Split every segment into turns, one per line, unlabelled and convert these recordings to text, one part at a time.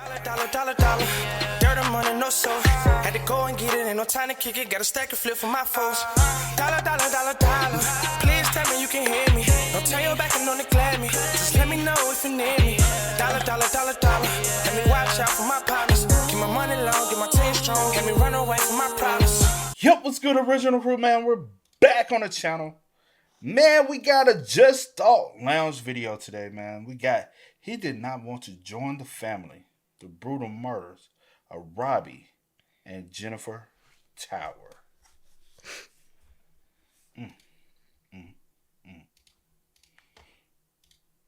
Dollar. Dirt and money, no soul. Had to go and get it, ain't no time to kick it. Got a stack and flip for my foes. Dollar. Please tell me you can hear me. Don't turn your back and don't neglect me. Just let me know if you need me. Dollar. Let me watch out for my partners. Keep my money long, get my team strong. Let me run away from my problems.
Yep, what's good, original crew, man? We're back on the channel. Man, we got a Just Thought Lounge video today, man. He did not want to join the family. The brutal murders of Robbie and Jennifer Tower.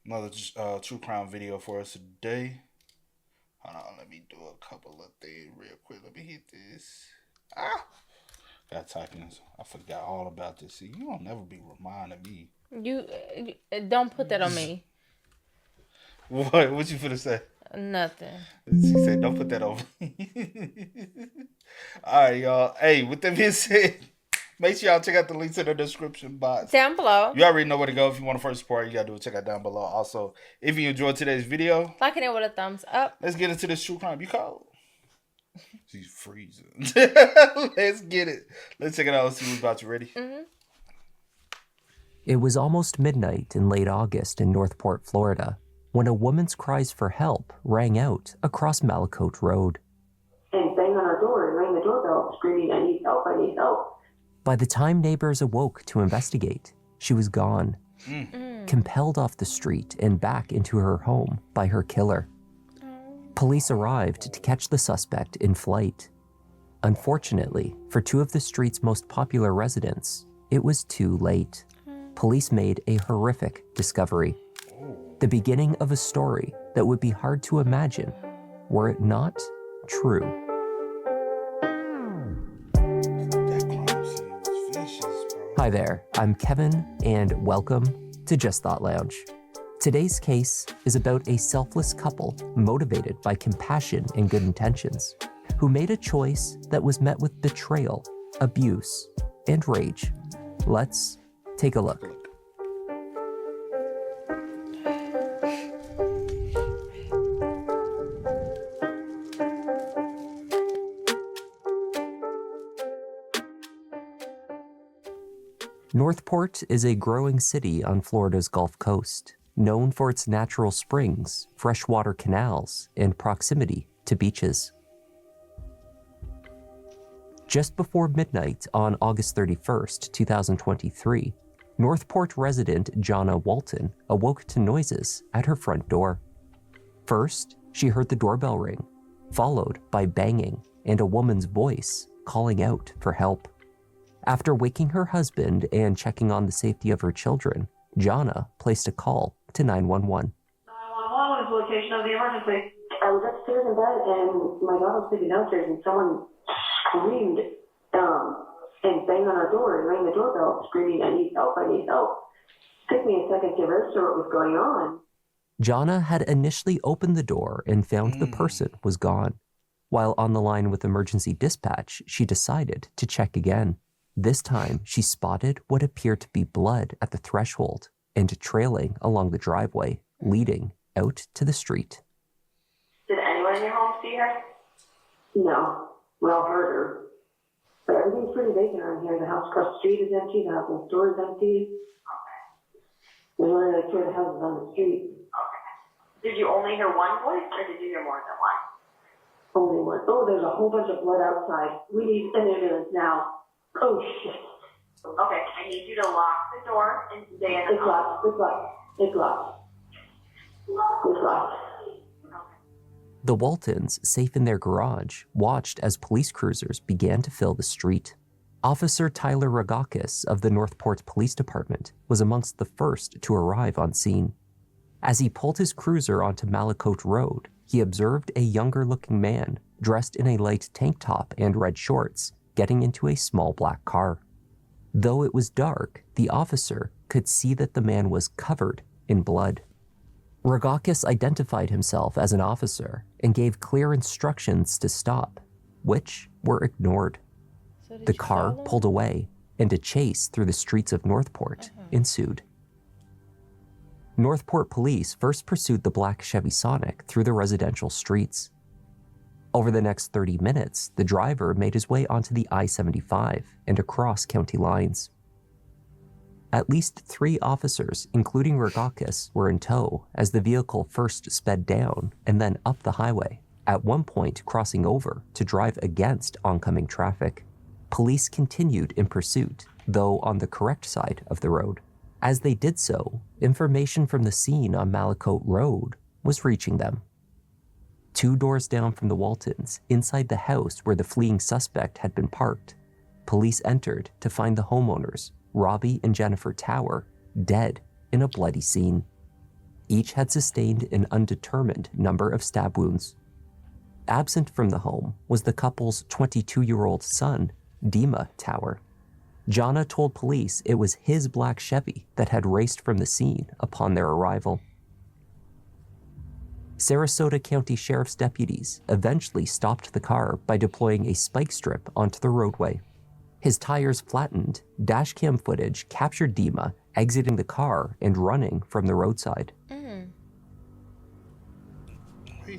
Another true crime video for us today. Hold on, let me do a couple of things real quick. Let me hit this. Got typing this. I forgot all about this. See, you don't never be reminding me.
You don't put that on me.
What you finna say?
Nothing.
She said, don't put that over. Alright, y'all. Hey, with that being said, make sure y'all check out the links in the description box.
Down below.
You already know where to go. If you want to first support, you gotta do it. Check out down below. Also, if you enjoyed today's video,
liking it with a thumbs up.
Let's get into this true crime. You cold? She's freezing. Let's get it. Let's check it out. Let's see who's about. You ready?
Mm-hmm.
It was almost midnight in late August in Northport, Florida, when a woman's cries for help rang out across Malakote Road.
And banged on our door and rang the doorbell, screaming, I need help, I need help.
By the time neighbors awoke to investigate, she was gone, compelled off the street and back into her home by her killer. Police arrived to catch the suspect in flight. Unfortunately, for two of the street's most popular residents, it was too late. Police made a horrific discovery. The beginning of a story that would be hard to imagine were it not true. Hi there, I'm Kevin, and welcome to Just Thought Lounge. Today's case is about a selfless couple motivated by compassion and good intentions, who made a choice that was met with betrayal, abuse, and rage. Let's take a look. Northport is a growing city on Florida's Gulf Coast, known for its natural springs, freshwater canals, and proximity to beaches. Just before midnight on August 31st, 2023, Northport resident Jonna Walton awoke to noises at her front door. First, she heard the doorbell ring, followed by banging and a woman's voice calling out for help. After waking her husband and checking on the safety of her children, Jonna placed a call to 911.
911 is the location of the emergency. I was upstairs in bed and my daughter was sleeping downstairs and someone screamed and banged on our door and rang the doorbell screaming, I need help, I need help. It took me a second to register what was going on.
Jonna had initially opened the door and found the person was gone. While on the line with emergency dispatch, she decided to check again. This time, she spotted what appeared to be blood at the threshold and trailing along the driveway, leading out to the street.
Did anyone in your home see her? No. We all heard her. But everything's pretty vacant around here. The house across the street is empty. The house next door is empty. Okay. There's only like 2 other houses on the street.
Okay. Did you only hear one voice, or did you hear more than one?
Only one. Oh, there's a whole bunch of blood outside. We need an ambulance now. Oh, shit.
Okay, I need you to lock the door and stay in the house.
It's locked.
The Waltons, safe in their garage, watched as police cruisers began to fill the street. Officer Tyler Ragakis of the Northport Police Department was amongst the first to arrive on scene. As he pulled his cruiser onto Malakote Road, he observed a younger-looking man dressed in a light tank top and red shorts, getting into a small black car. Though it was dark, the officer could see that the man was covered in blood. Ragakis identified himself as an officer and gave clear instructions to stop, which were ignored.
So
The car pulled away, and a chase through the streets of Northport ensued. Northport police first pursued the black Chevy Sonic through the residential streets, Over the next 30 minutes, the driver made his way onto the I-75 and across county lines. At least 3 officers, including Rogakis, were in tow as the vehicle first sped down and then up the highway, at one point crossing over to drive against oncoming traffic. Police continued in pursuit, though on the correct side of the road. As they did so, information from the scene on Malakote Road was reaching them. 2 doors down from the Waltons, inside the house where the fleeing suspect had been parked, police entered to find the homeowners, Robbie and Jennifer Tower, dead in a bloody scene. Each had sustained an undetermined number of stab wounds. Absent from the home was the couple's 22-year-old son, Dima Tower. Jana told police it was his black Chevy that had raced from the scene upon their arrival. Sarasota County Sheriff's deputies eventually stopped the car by deploying a spike strip onto the roadway. His tires flattened, dashcam footage captured Dima exiting the car and running from the roadside.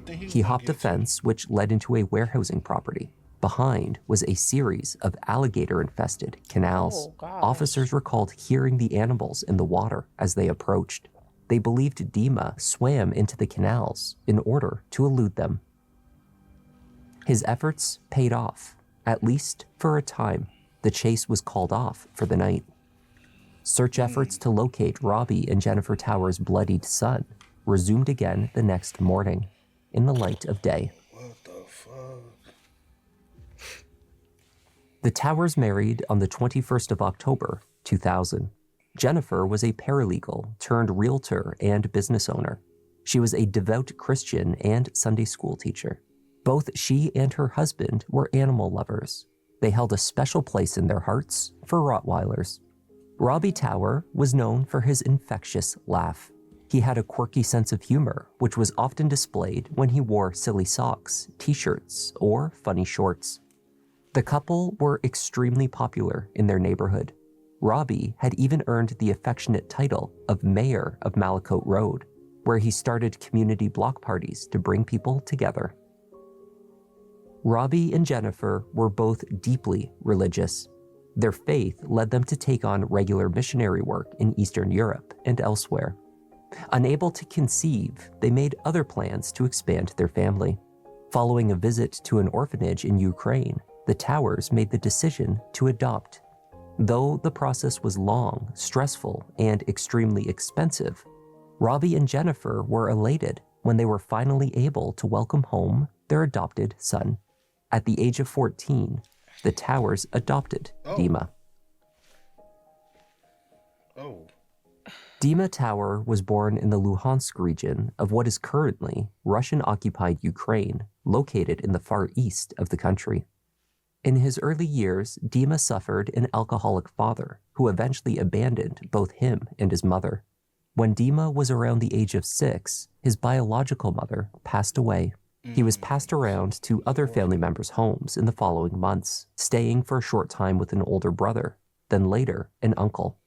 He hopped a fence which led into a warehousing property. Behind was a series of alligator-infested canals.
Oh, gosh.
Officers recalled hearing the animals in the water as they approached. They believed Dima swam into the canals in order to elude them. His efforts paid off, at least for a time. The chase was called off for the night. Search efforts to locate Robbie and Jennifer Tower's bloodied son resumed again the next morning in the light of day.
What the fuck?
The Towers married on the 21st of October, 2000. Jennifer was a paralegal turned realtor and business owner. She was a devout Christian and Sunday school teacher. Both she and her husband were animal lovers. They held a special place in their hearts for Rottweilers. Robbie Tower was known for his infectious laugh. He had a quirky sense of humor, which was often displayed when he wore silly socks, t-shirts, or funny shorts. The couple were extremely popular in their neighborhood. Robbie had even earned the affectionate title of Mayor of Malakote Road, where he started community block parties to bring people together. Robbie and Jennifer were both deeply religious. Their faith led them to take on regular missionary work in Eastern Europe and elsewhere. Unable to conceive, they made other plans to expand their family. Following a visit to an orphanage in Ukraine, the Towers made the decision to adopt. Though the process was long, stressful, and extremely expensive, Robbie and Jennifer were elated when they were finally able to welcome home their adopted son. At the age of 14, the Towers adopted Dima. Dima Tower was born in the Luhansk region of what is currently Russian-occupied Ukraine, located in the far east of the country. In his early years, Dima suffered an alcoholic father who eventually abandoned both him and his mother. When Dima was around the age of 6, his biological mother passed away. He was passed around to other family members' homes in the following months, staying for a short time with an older brother, then later an uncle.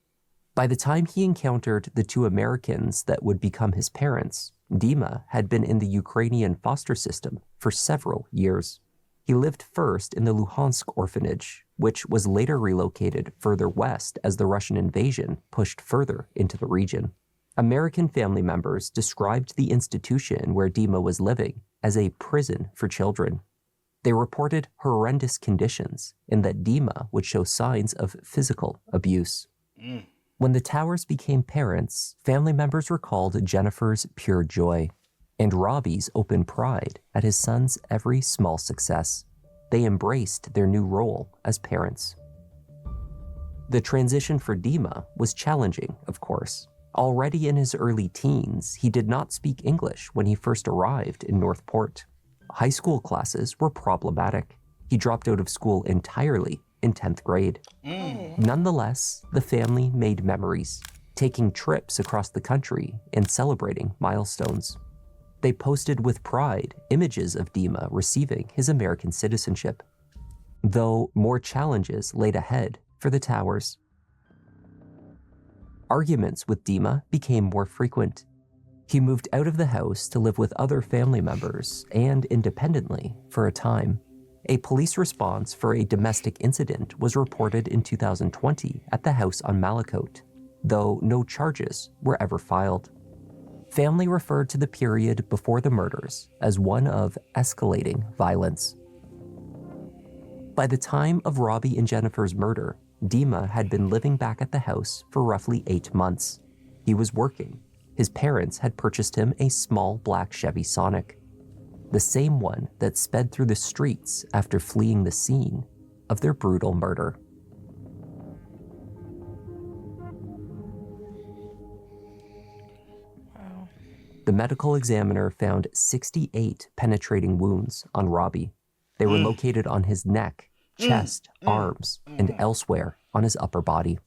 By the time he encountered the 2 Americans that would become his parents, Dima had been in the Ukrainian foster system for several years. He lived first in the Luhansk orphanage, which was later relocated further west as the Russian invasion pushed further into the region. American family members described the institution where Dima was living as a prison for children. They reported horrendous conditions and that Dima would show signs of physical abuse. When the Towers became parents, family members recalled Jennifer's pure joy and Robbie's open pride at his son's every small success. They embraced their new role as parents. The transition for Dima was challenging, of course. Already in his early teens, he did not speak English when he first arrived in Northport. High school classes were problematic. He dropped out of school entirely in 10th grade. Nonetheless, the family made memories, taking trips across the country and celebrating milestones. They posted with pride images of Dima receiving his American citizenship, though more challenges laid ahead for the Towers. Arguments with Dima became more frequent. He moved out of the house to live with other family members and independently for a time. A police response for a domestic incident was reported in 2020 at the house on Malakote, though no charges were ever filed. Family referred to the period before the murders as one of escalating violence. By the time of Robbie and Jennifer's murder, Dima had been living back at the house for roughly 8 months. He was working. His parents had purchased him a small black Chevy Sonic, the same one that sped through the streets after fleeing the scene of their brutal murder.
Wow.
The medical examiner found 68 penetrating wounds on Robbie. They were located on his neck, chest, arms, and elsewhere on his upper body.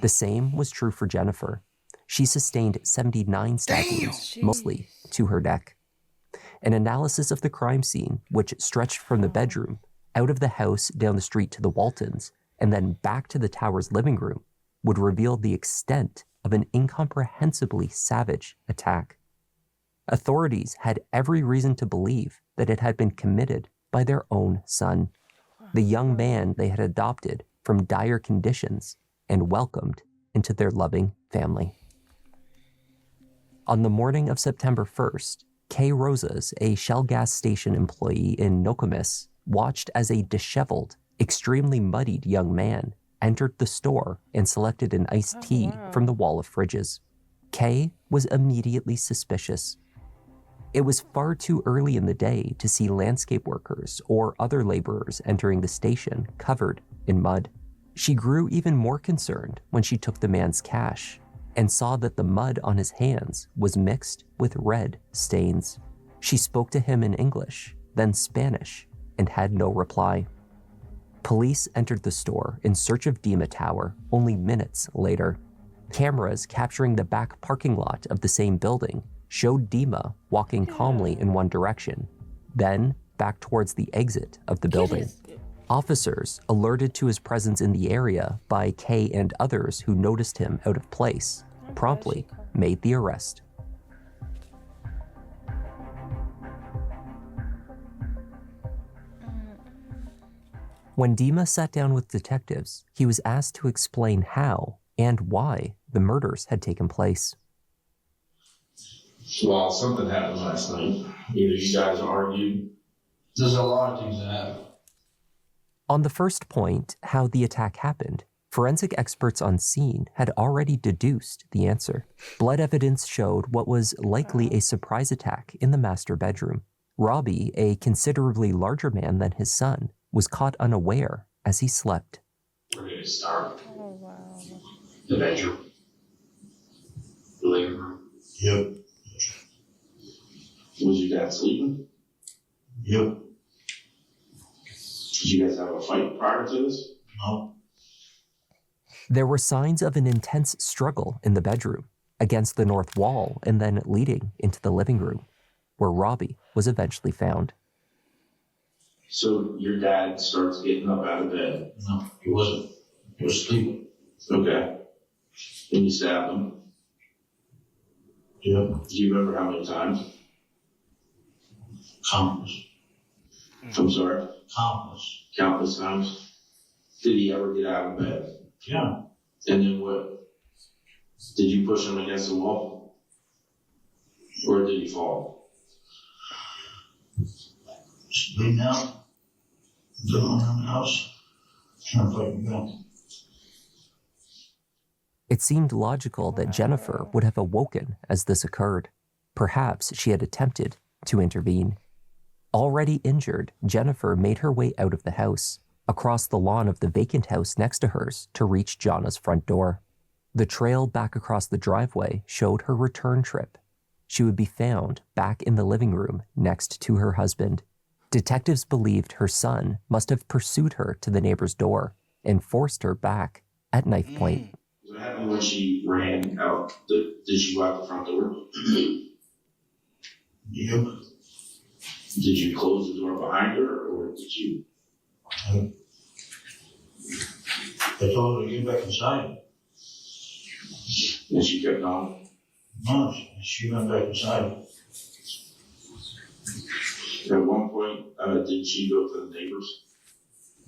The same was true for Jennifer. She sustained 79 stab wounds, mostly to her neck. An analysis of the crime scene, which stretched from the bedroom, out of the house, down the street to the Waltons, and then back to the Tower's living room, would reveal the extent of an incomprehensibly savage attack. Authorities had every reason to believe that it had been committed by their own son, the young man they had adopted from dire conditions and welcomed into their loving family. On the morning of September 1st, Kay Rosas, a Shell gas station employee in Nokomis, watched as a disheveled, extremely muddied young man entered the store and selected an iced tea from the wall of fridges. Kay was immediately suspicious. It was far too early in the day to see landscape workers or other laborers entering the station covered in mud. She grew even more concerned when she took the man's cash and saw that the mud on his hands was mixed with red stains. She spoke to him in English, then Spanish, and had no reply. Police entered the store in search of Dima Tower only minutes later. Cameras capturing the back parking lot of the same building showed Dima walking calmly in one direction, then back towards the exit of the building. Officers, alerted to his presence in the area by Kay and others who noticed him out of place, promptly made the arrest. When Dima sat down with detectives, he was asked to explain how and why the murders had taken place.
Well, something happened last night. Either you guys argued. There's a lot of things that happen.
On the first point, how the attack happened, forensic experts on scene had already deduced the answer. Blood evidence showed what was likely a surprise attack in the master bedroom. Robbie, a considerably larger man than his son, was caught unaware as he slept.
We're going to start.
Oh, wow.
The bedroom. The living room.
Yep.
Was your dad sleeping?
Yep.
Did you guys have a fight prior to this?
No.
There were signs of an intense struggle in the bedroom, against the north wall and then leading into the living room, where Robbie was eventually found.
So your dad starts getting up out of bed.
No, he wasn't. He was sleeping.
Okay. And you stabbed him.
Yep.
Do you remember how many times?
Countless.
I'm sorry.
Countless.
Countless times. Did he ever get out of bed?
Yeah.
And then what? Did you push him against the wall? Or did he fall?
Just lean out. Going around the house. Trying to fight me back.
It seemed logical that Jennifer would have awoken as this occurred. Perhaps she had attempted to intervene. Already injured, Jennifer made her way out of the house, across the lawn of the vacant house next to hers to reach Jana's front door. The trail back across the driveway showed her return trip. She would be found back in the living room next to her husband. Detectives believed her son must have pursued her to the neighbor's door and forced her back at knife point.
What happened when she ran out? Did she go out the front door?
Yep.
Did you close the door behind her, or did you?
I told her to get back inside.
And she kept on.
No, she went back inside.
At one point, did she go to the neighbors?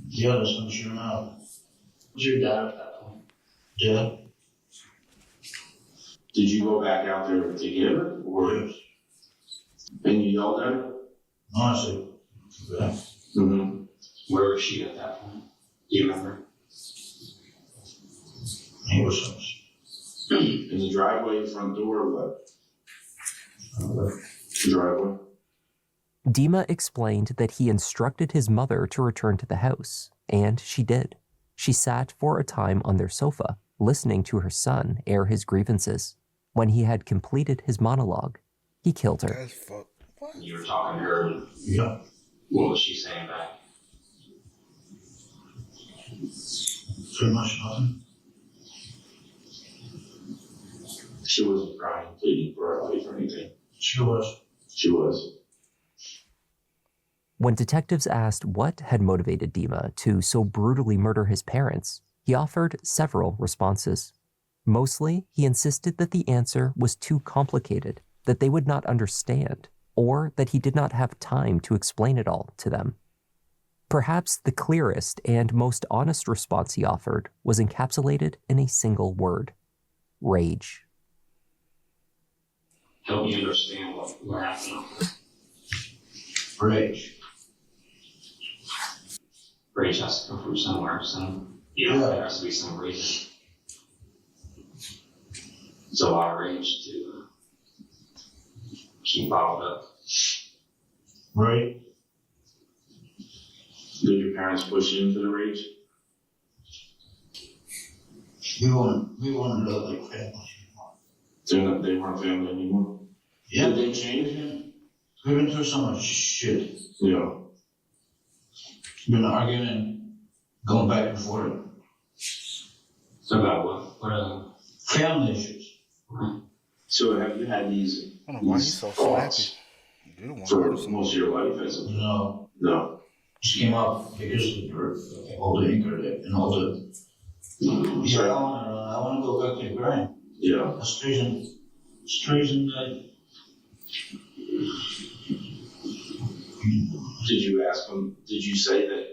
Yeah, that's when she went out.
Was your dad at that point?
Yeah.
Did you go back out there to get her, or
Yes.
and you yelled at her?
No, I said, yeah.
Mm-hmm.
Where was she at that point? Do you remember?
He was
In the driveway, front door, or what? Driveway.
Dima explained that he instructed his mother to return to the house, and she did. She sat for a time on their sofa, listening to her son air his grievances. When he had completed his monologue, he killed her.
That's fuck. What?
You were talking to her.
Yeah.
What was she saying back?
Pretty much nothing.
She wasn't crying, pleading for her life or anything.
She was.
She was.
When detectives asked what had motivated Dima to so brutally murder his parents, he offered several responses. Mostly, he insisted that the answer was too complicated, that they would not understand, or that he did not have time to explain it all to them. Perhaps the clearest and most honest response he offered was encapsulated in a single word: rage.
Help me understand what happened.
Rage.
Rage has to come from somewhere, so there has to be some reason. It's a lot of rage to keep bottled up.
Right.
Did your parents push you into the rage?
We weren't really like family.
They weren't family anymore?
Yeah.
Did they change?
We've been through so much shit.
Yeah.
Been arguing and going back and forth.
So about what?
Family issues.
So have you had these
I don't know why he's so snappy. You don't want to
for
murder someone.
most of your life? As a,
No.
no.
Just came up because of all the anger and all the. Yeah, I want to go back to the grind.
Yeah.
That's treason. It's treason that.
Did you ask them? Did you say that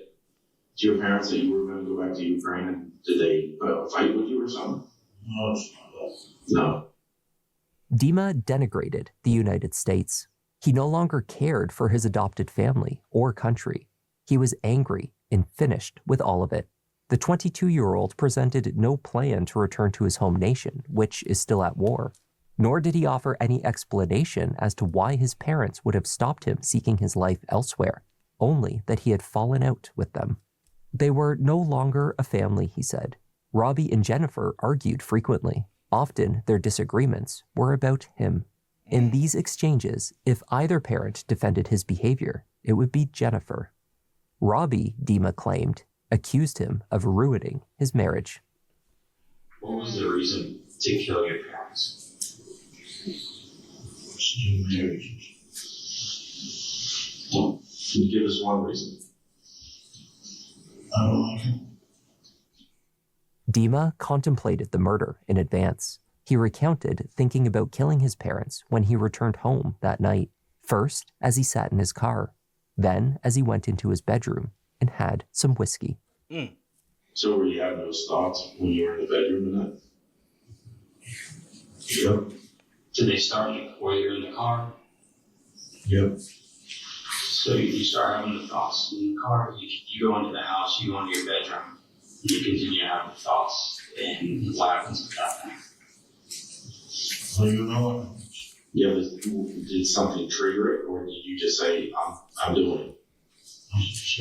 to your parents that you were going to go back to Ukraine? And did they put up a fight with you or something?
No, it's not that.
No.
Dima denigrated the United States. He no longer cared for his adopted family or country. He was angry and finished with all of it. The 22-year-old presented no plan to return to his home nation, which is still at war, nor did he offer any explanation as to why his parents would have stopped him seeking his life elsewhere, only that he had fallen out with them. They were no longer a family, he said. Robbie and Jennifer argued frequently. Often their disagreements were about him. In these exchanges, if either parent defended his behavior, it would be Jennifer. Robbie, Dima claimed, accused him of ruining his marriage.
What was the reason to kill your parents?
Can you give us one reason?
I don't like him.
Dima contemplated the murder in advance. He recounted thinking about killing his parents when he returned home that night, first as he sat in his car, then as he went into his bedroom and had some whiskey.
So were you having those thoughts when you were in the bedroom and that?
Yep.
Did they start while you were in the car?
Yep.
So you start having the thoughts in the car, you go into the house, you go into your bedroom, you continue to have the thoughts, and what happens with that thing?
So you know what?
Yeah, but did something trigger it, or did you just say, I'm doing it?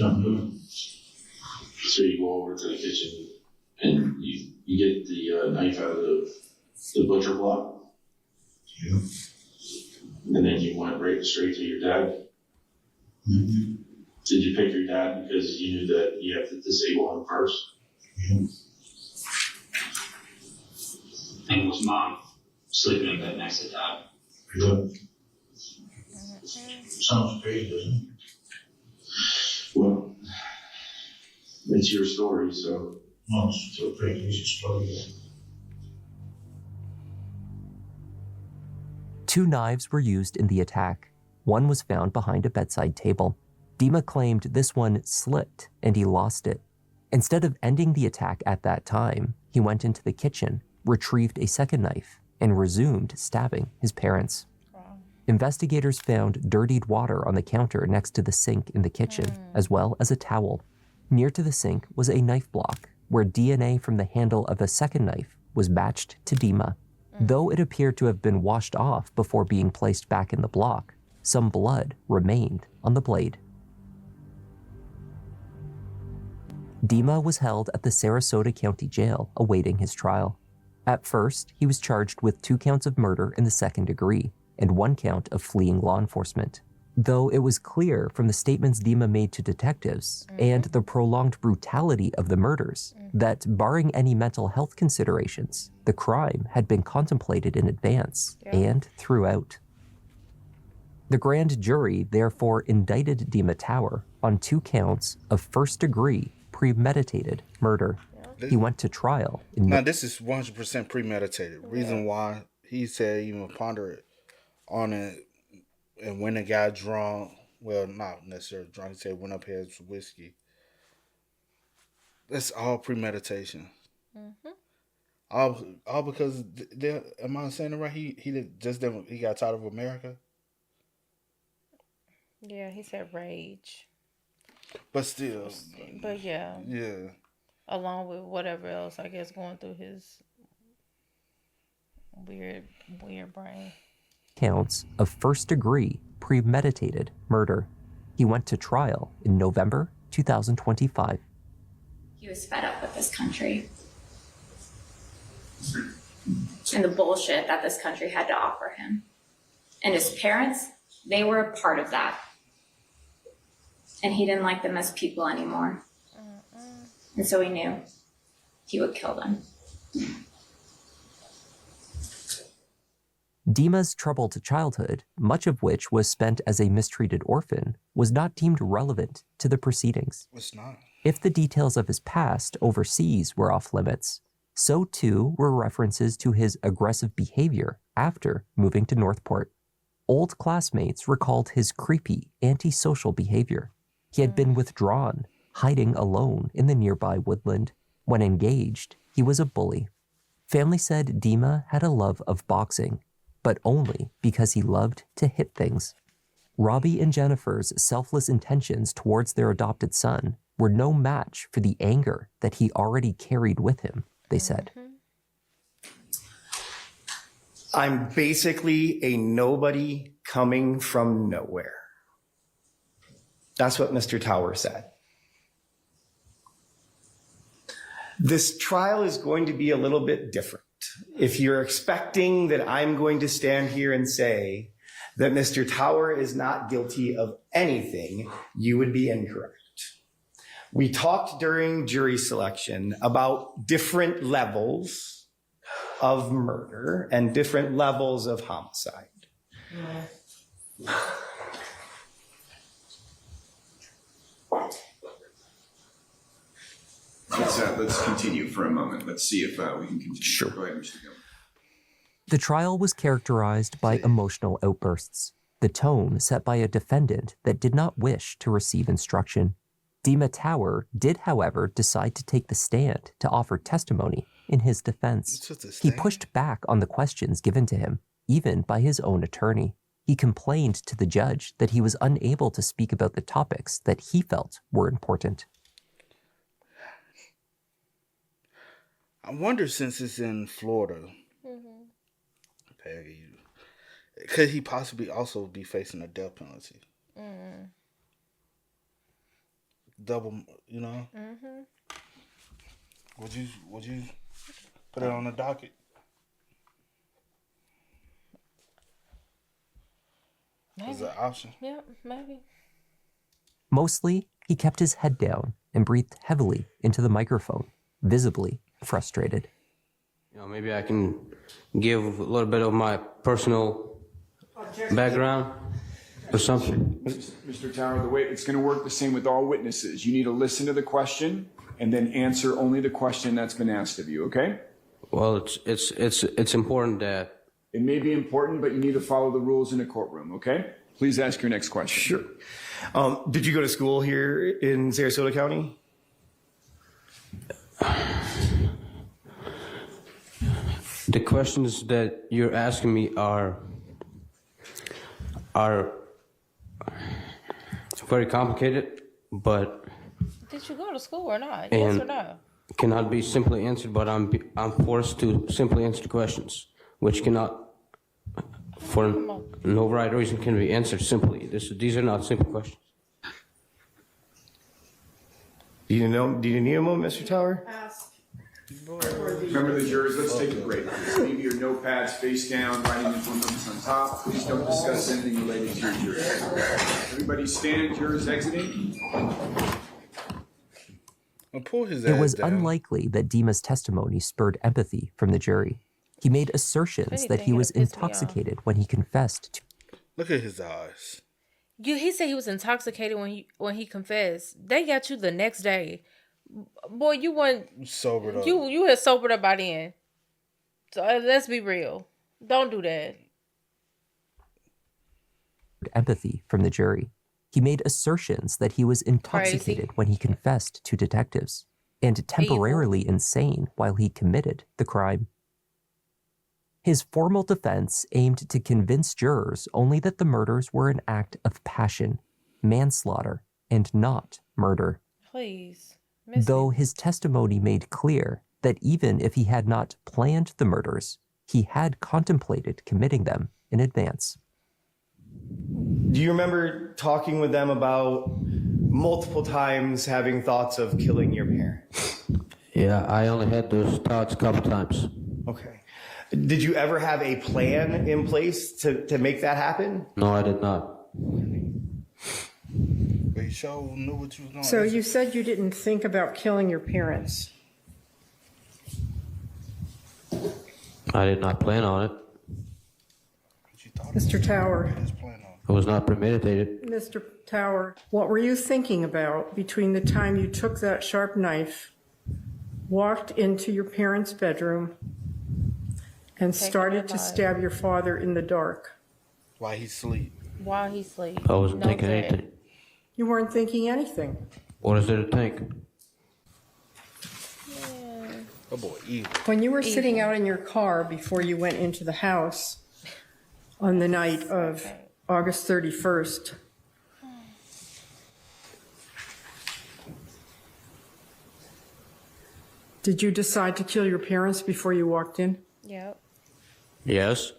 I'm doing it.
So you go over to the kitchen and you get the knife out of the butcher block,
Yep.
and then you went right straight to your dad.
Mm-hmm.
Did you pick your dad because you knew that you have to disable him first?
Yep.
And was mom sleeping in bed next to dad?
Yep. Sounds crazy, doesn't it?
Well, it's your story, so.
No, it's a pretty easy story.
2 knives were used in the attack. One was found behind a bedside table. Dima claimed this one slipped and he lost it. Instead of ending the attack at that time, he went into the kitchen, retrieved a second knife, and resumed stabbing his parents. Investigators found dirtied water on the counter next to the sink in the kitchen, as well as a towel. Near to the sink was a knife block, where DNA from the handle of a second knife was matched to Dima. Though it appeared to have been washed off before being placed back in the block, some blood remained on the blade. Dima was held at the Sarasota County Jail awaiting his trial. At first, he was charged with 2 counts of murder in the second degree and 1 count of fleeing law enforcement. Though it was clear from the statements Dima made to detectives and the prolonged brutality of the murders that, barring any mental health considerations, the crime had been contemplated in advance and throughout. The grand jury therefore indicted Dima Tower on 2 counts of first-degree premeditated murder. He went to trial in...
Now, this is 100% premeditated. Reason why he said even ponder it on it, and when the guy drunk, well, not necessarily drunk, he said went up here with some whiskey. That's all premeditation. All because, am I saying it right? He got tired of America?
Yeah, he said rage.
But still.
But yeah.
Yeah.
Along with whatever else, I guess, going through his weird brain.
Counts of first-degree premeditated murder. He went to trial in November 2025.
He was fed up with this country and the bullshit that this country had to offer him. And his parents, they were a part of that. And he didn't like them as people anymore. And so he knew he would kill them.
Dima's troubled childhood, much of which was spent as a mistreated orphan, was not deemed relevant to the proceedings.
It's not.
If the details of his past overseas were off limits, so too were references to his aggressive behavior after moving to Northport. Old classmates recalled his creepy, antisocial behavior. He had been withdrawn, hiding alone in the nearby woodland. When engaged, he was a bully. Family said Dima had a love of boxing, but only because he loved to hit things. Robbie and Jennifer's selfless intentions towards their adopted son were no match for the anger that he already carried with him, they said.
I'm basically a nobody coming from nowhere. That's what Mr. Tower said. This trial is going to be a little bit different. If you're expecting that I'm going to stand here and say that Mr. Tower is not guilty of anything, you would be incorrect. We talked during jury selection about different levels of murder and different levels of homicide.
Let's continue for a moment. Let's see if we can continue.
Sure.
Go ahead, Mr. Gilman.
The trial was characterized by emotional outbursts, the tone set by a defendant that did not wish to receive instruction. Dima Tower did, however, decide to take the stand to offer testimony in his defense. He pushed back on the questions given to him, even by his own attorney. He complained to the judge that he was unable to speak about the topics that he felt were important.
I wonder, since it's in Florida, Peggy, could he possibly also be facing a death penalty? Double, you know? Would you put it on the docket?
Maybe.
Is that an option?
Yeah, maybe.
Mostly, he kept his head down and breathed heavily into the microphone, visibly frustrated.
You know, maybe I can give a little bit of my personal background or something.
Mr. Tower, the way it's going to work the same with all witnesses. You need to listen to the question and then answer only the question that's been asked of you, okay?
Well, it's important that
It may be important, but you need to follow the rules in a courtroom, okay? Please ask your next question.
Sure. Did you go to school here in Sarasota County?
The questions that you're asking me are very complicated, but
Did you go to school or not? Yes or no?
cannot be simply answered. But I'm forced to simply answer the questions, which cannot, for no right reason, can be answered simply. These are not simple questions.
Do you need a moment, Mr. Tower?
Remember the jurors, let's take a break. Leave your notepads face down, writing information on top. Please don't discuss anything related to your jury. Everybody stand, jurors exiting.
It was unlikely that Dima's testimony spurred empathy from the jury. He made assertions that he was intoxicated when he confessed to.
Look at his eyes.
He said he was intoxicated when he confessed. They got you the next day. Boy, you weren't
sobered up.
You had sobered up by then. So let's be real. Don't do that.
Empathy from the jury. He made assertions that he was intoxicated when he confessed to detectives and temporarily insane while he committed the crime. His formal defense aimed to convince jurors only that the murders were an act of passion, manslaughter, and not murder.
Please.
Though his testimony made clear that even if he had not planned the murders, he had contemplated committing them in advance.
Do you remember talking with them about multiple times having thoughts of killing your parents?
Yeah, I only had those thoughts a couple times.
Okay. Did you ever have a plan in place to make that happen?
No, I did not.
But you sure knew what you was going to
So you said you didn't think about killing your parents.
I did not plan on it.
Mr. Tower.
It was not premeditated.
Mr. Tower, what were you thinking about between the time you took that sharp knife, walked into your parents' bedroom, and started to stab your father in the dark?
While he sleep.
While he sleep.
I wasn't thinking anything.
You weren't thinking anything.
What is there to think?
Oh boy, evil.
When you were sitting out in your car before you went into the house on the night of August 31st, did you decide to kill your parents before you walked in?
Yep.
Yes.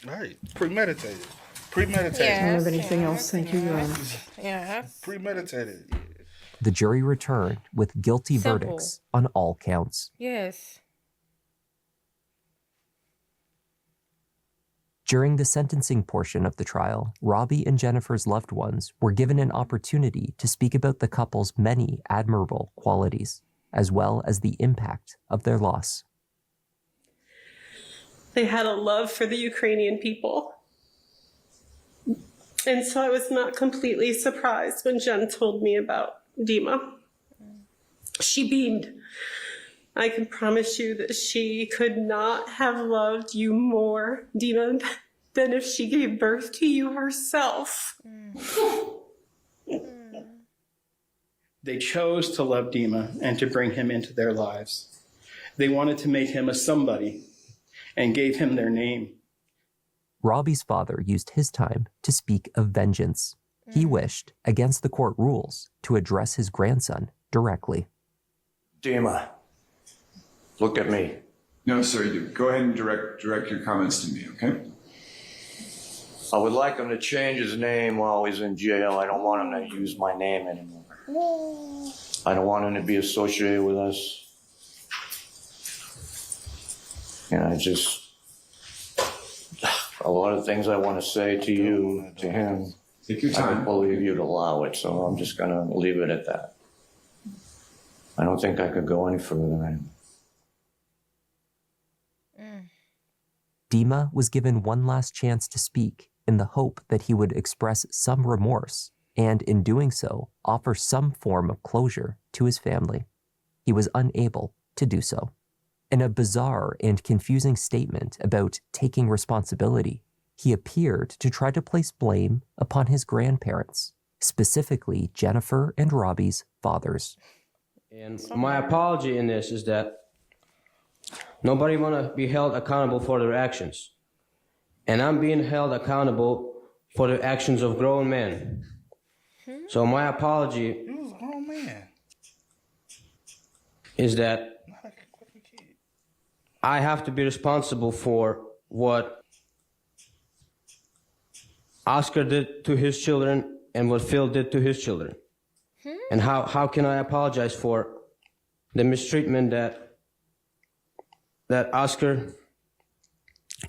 Right. Premeditated. Premeditated.
I don't have anything else. Thank you, Your Honor.
Yeah.
Premeditated.
The jury returned with guilty
Simple.
verdicts on all counts.
Yes.
During the sentencing portion of the trial, Robbie and Jennifer's loved ones were given an opportunity to speak about the couple's many admirable qualities, as well as the impact of their loss.
They had a love for the Ukrainian people. And so I was not completely surprised when Jen told me about Dima. She beamed. I can promise you that she could not have loved you more, Dima, than if she gave birth to you herself.
They chose to love Dima and to bring him into their lives. They wanted to make him a somebody and gave him their name.
Robbie's father used his time to speak of vengeance. He wished, against the court rules, to address his grandson directly.
Dima, look at me.
No, sir, you go ahead and direct your comments to me, okay?
I would like him to change his name while he's in jail. I don't want him to use my name anymore. I don't want him to be associated with us. And a lot of things I want to say to you, to him.
Take your time.
I don't believe you'd allow it, so I'm just going to leave it at that. I don't think I could go any further.
Dima was given one last chance to speak in the hope that he would express some remorse and, in doing so, offer some form of closure to his family. He was unable to do so. In a bizarre and confusing statement about taking responsibility, he appeared to try to place blame upon his grandparents, specifically Jennifer and Robbie's fathers.
And my apology in this is that nobody want to be held accountable for their actions. And I'm being held accountable for the actions of grown men. So my apology
He was a grown man.
is that I have to be responsible for what Oscar did to his children and what Phil did to his children. And how can I apologize for the mistreatment that Oscar,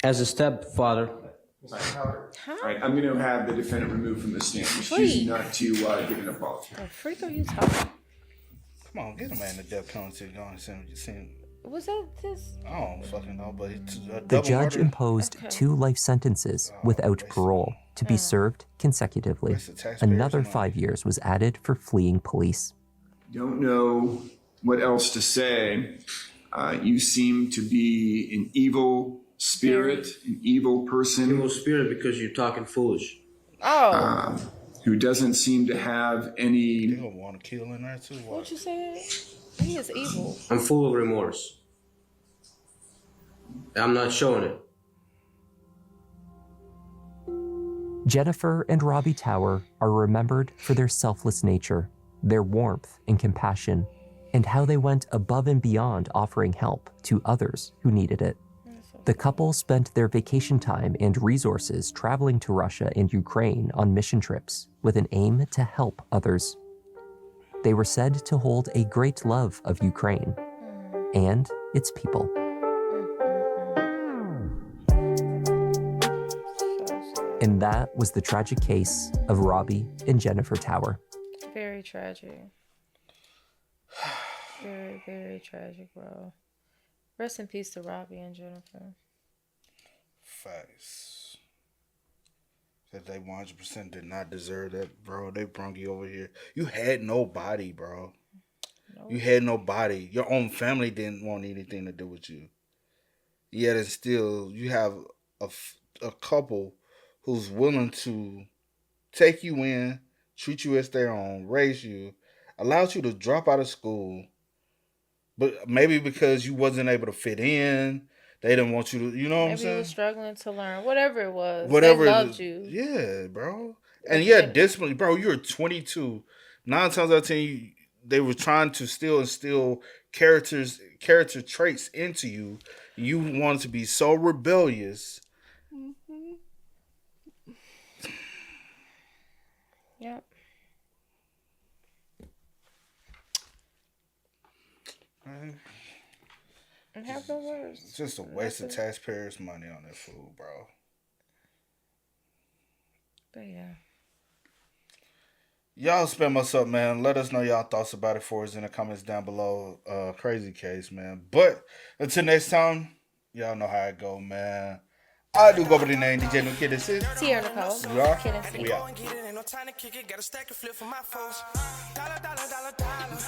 as a stepfather.
All right, I'm going to have the defendant removed from the stand. She's choosing not to give an apology.
The freak are you talking?
Come on, get a man the death penalty going.
Was that this?
I don't fucking know, but
The judge imposed 2 life sentences without parole to be served consecutively. Another 5 years was added for fleeing police.
Don't know what else to say. You seem to be an evil spirit, an evil person.
Evil spirit because you're talking foolish.
Who doesn't seem to have any.
You don't want to kill in there too.
What you said? He is evil.
I'm full of remorse. I'm not showing it.
Jennifer and Robbie Tower are remembered for their selfless nature, their warmth and compassion, and how they went above and beyond offering help to others who needed it. The couple spent their vacation time and resources traveling to Russia and Ukraine on mission trips with an aim to help others. They were said to hold a great love of Ukraine and its people. And that was the tragic case of Robbie and Jennifer Tower.
Very tragic. Very, very tragic, bro. Rest in peace to Robbie and Jennifer.
Facts. That they 100% did not deserve that, bro. They brung you over here. You had nobody, bro. Nope. You had nobody. Your own family didn't want anything to do with you. Yet and still, you have a couple who's willing to take you in, treat you as their own, raise you, allows you to drop out of school, but maybe because you wasn't able to fit in, they didn't want you to, you know what I'm saying?
Maybe you were struggling to learn, whatever it was.
Whatever
they loved you.
Yeah, bro. And yeah, discipline, bro. You're 22. 9 times out of 10, they were trying to still instill character traits into you. You wanted to be so rebellious.
Yep. And have no words.
It's just a waste of taxpayers' money on that food, bro.
But yeah.
Y'all spam us up, man. Let us know y'all thoughts about it for us in the comments down below. Crazy case, man. But until next time, y'all know how it go, man. I do go by the name DJ No Kid. This is
Tierra Nicole.
We are.
Kid and C.
We out.
Ain't no time to kick it, got a stack of flip for my folks. Dollar, dollar, dollar, dollar.